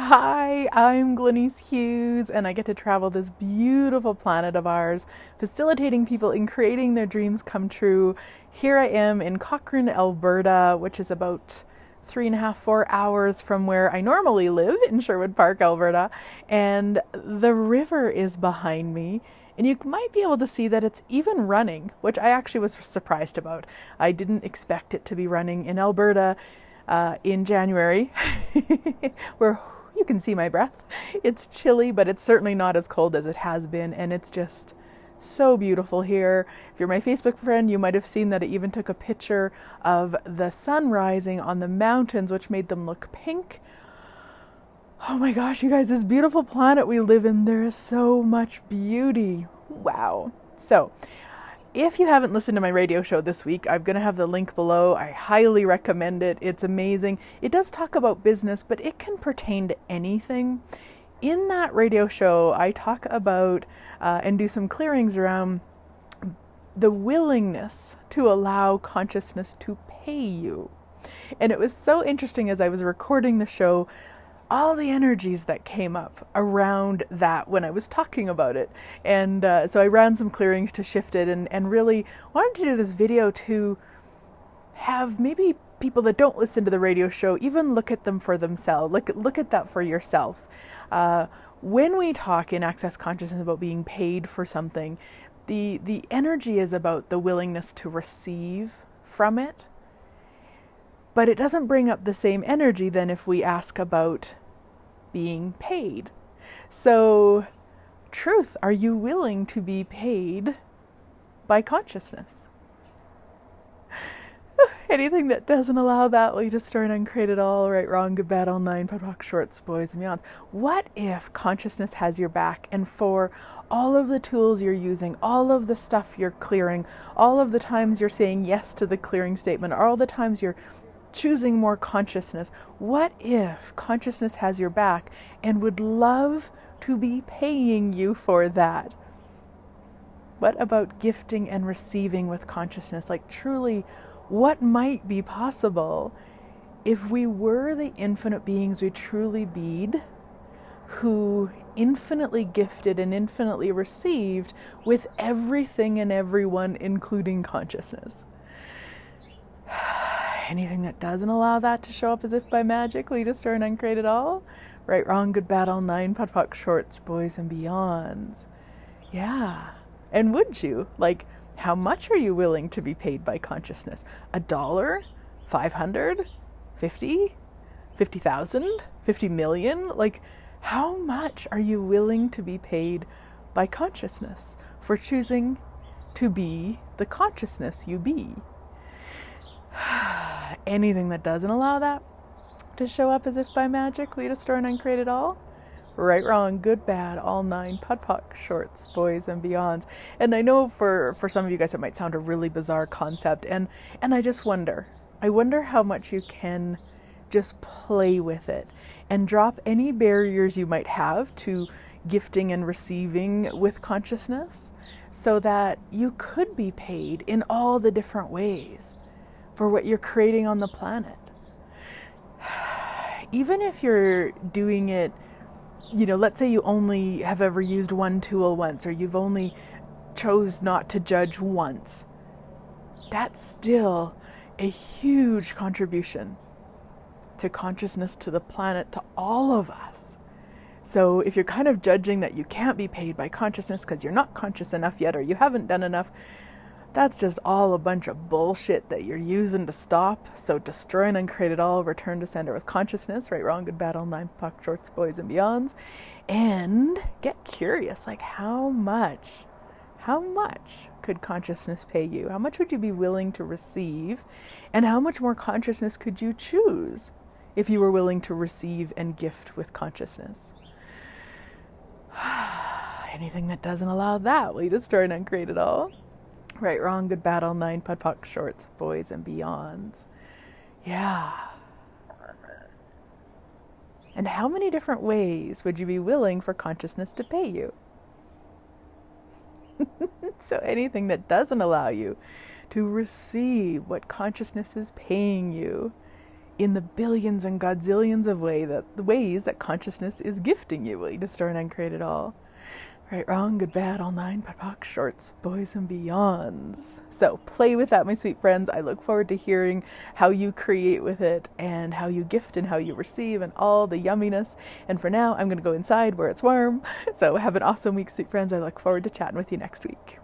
Hi, I'm Glenyce Hughes, and I get to travel this beautiful planet of ours, facilitating people in creating their dreams come true. Here I am in Cochrane, Alberta, which is about 3.5, 4 hours from where I normally live in Sherwood Park, Alberta, and the river is behind me. And you might be able to see that it's even running, which I actually was surprised about. I didn't expect it to be running in Alberta in January, where you can see my breath. It's chilly, but it's certainly not as cold as it has been, and it's just so beautiful here. If you're my Facebook friend, you might have seen that I even took a picture of the sun rising on the mountains, which made them look pink. Oh my gosh, you guys, this beautiful planet we live in, there is so much beauty. Wow. So, if you haven't listened to my radio show this week, I'm going to have the link below. I highly recommend it. It's amazing. It does talk about business, but it can pertain to anything. In that radio show, I talk about and do some clearings around the willingness to allow consciousness to pay you. And it was so interesting as I was recording the show, all the energies that came up around that when I was talking about it. And so I ran some clearings to shift it and really wanted to do this video to have maybe people that don't listen to the radio show even look at them for themselves. Look at that for yourself. When we talk in Access Consciousness about being paid for something, the energy is about the willingness to receive from it. But it doesn't bring up the same energy than if we ask about being paid. So, truth, are you willing to be paid by consciousness? Anything that doesn't allow that, we destroy and uncreate it all, right, wrong, good, bad, all nine, POD, POC, shorts, boys, and beyonds. What if consciousness has your back, and for all of the tools you're using, all of the stuff you're clearing, all of the times you're saying yes to the clearing statement, all the times you're choosing more consciousness, what if consciousness has your back and would love to be paying you for that? What about gifting and receiving with consciousness? Like, truly, what might be possible if we were the infinite beings we truly be, who infinitely gifted and infinitely received with everything and everyone, including consciousness? Anything that doesn't allow that to show up as if by magic, we destroy and uncreate it all? Right, wrong, good, bad, all nine, POD, POC, shorts, boys, and beyonds. Yeah. And would you? Like, how much are you willing to be paid by consciousness? $1? 500? 50? 50,000? 50 million? Like, how much are you willing to be paid by consciousness for choosing to be the consciousness you be? Anything that doesn't allow that to show up as if by magic, we destroy and uncreate it all? Right, wrong, good, bad, all nine, POD, POC, shorts, boys, and beyonds. And I know for some of you guys it might sound a really bizarre concept, and I just wonder. I wonder how much you can just play with it and drop any barriers you might have to gifting and receiving with consciousness, so that you could be paid in all the different ways for what you're creating on the planet. Even if you're doing it, let's say you only have ever used one tool once, or you've only chose not to judge once, that's still a huge contribution to consciousness, to the planet, to all of us. So if you're kind of judging that you can't be paid by consciousness because you're not conscious enough yet, or you haven't done enough, that's just all a bunch of bullshit that you're using to stop. So destroy and uncreate it all, return to sender with consciousness, right, wrong, good, bad, all nine, POC, shorts, boys, and beyonds. And get curious, like how much could consciousness pay you? How much would you be willing to receive? And how much more consciousness could you choose if you were willing to receive and gift with consciousness? Anything that doesn't allow that, will you destroy and uncreate it all? Right, wrong, good, bad, all nine, POD, POC, shorts, boys, and beyonds. Yeah. And how many different ways would you be willing for consciousness to pay you? So anything that doesn't allow you to receive what consciousness is paying you, in the billions and godzillions of ways that consciousness is gifting you. Will you destroy and uncreate it all? Right, wrong, good, bad, all nine, POD, shorts, boys and beyonds. So play with that, my sweet friends. I look forward to hearing how you create with it and how you gift and how you receive and all the yumminess. And for now, I'm going to go inside where it's warm. So have an awesome week, sweet friends. I look forward to chatting with you next week.